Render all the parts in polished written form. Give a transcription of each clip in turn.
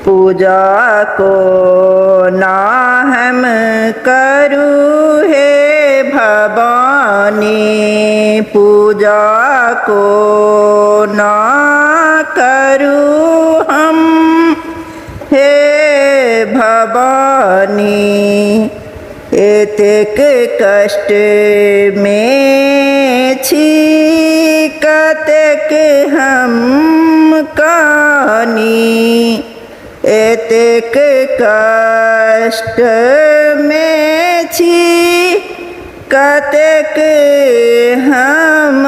पूजा को ना हम करूँ हे भवानी, पूजा को ना करूँ हम हे भवानी। एतेक कष्ट में छी कतेक हम कानी, एतेक कष्ट में छी कतेक हम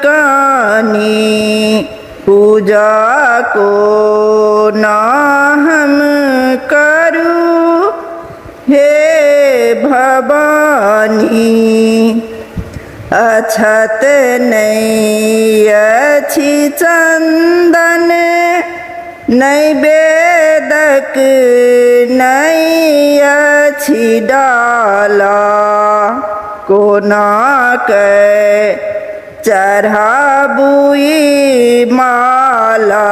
कानी। पूजा को ना हम करूँ हे भवानी। अछत नहीं अछि चंदन नैवेदक नहीं अछि डाला, कोना के चढ़ाबुई माला।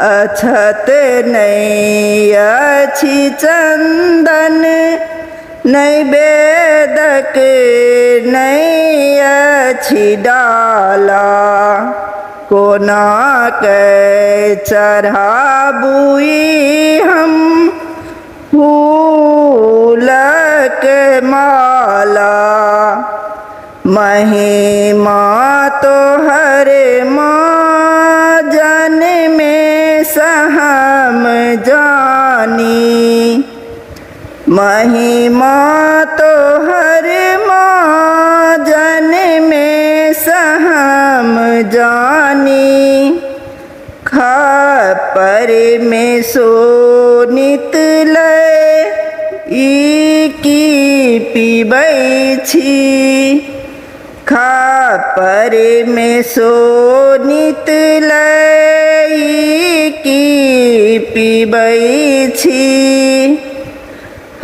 अछत नहीं अछि चंदन नैवेदक नहीं अछि डाला, कोना के चढ़ाबुई हम फूलक माला। महिमा तो हरे माँ जन में सहम जानी, महिमा तो हर माँ जन में सहम जानी। खापर में सोनित लय की पीबै छी, खापर में सोनित लय की पीबै छी।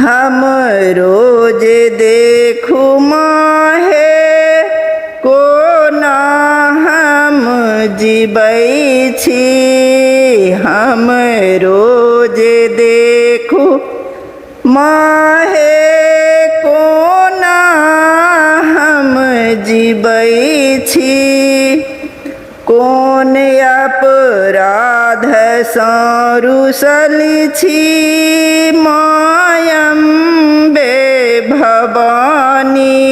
हम रोज देखू माहे कोना हम जीबै छी, हम रोज देखू माहे कोना हम जीबै छी। कोन अपराध सँ रुसल छी मायम्बे भवानी,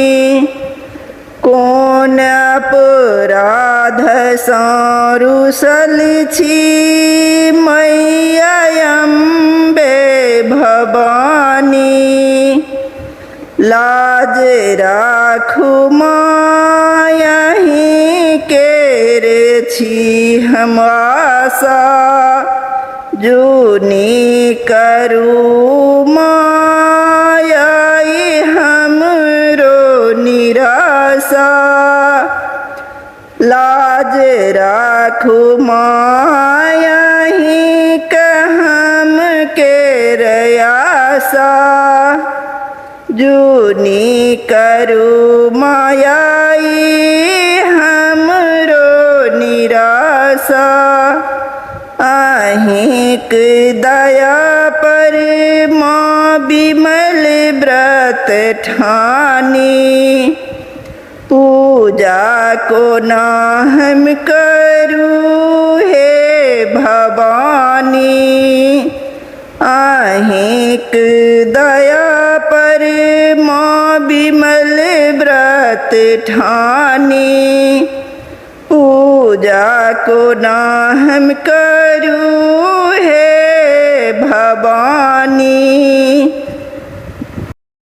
कोन अपराध सँ रुसल छी मैया अम्बे भवानी। लाज राखू माँ यहीं केरे छी हम आशा, जूनी करू माया हमरो निराशा। लाज राखू माँ यहीं हम केरे आशा, जूनी करू मायाई हमरो निराशा। अहिंक दया पर माँ बिमल व्रत ठानी, पूजा को ना हम करूँ हे भवानी। अहिंक दया पर माँ बिमल व्रत ठानी, पूजा को ना हम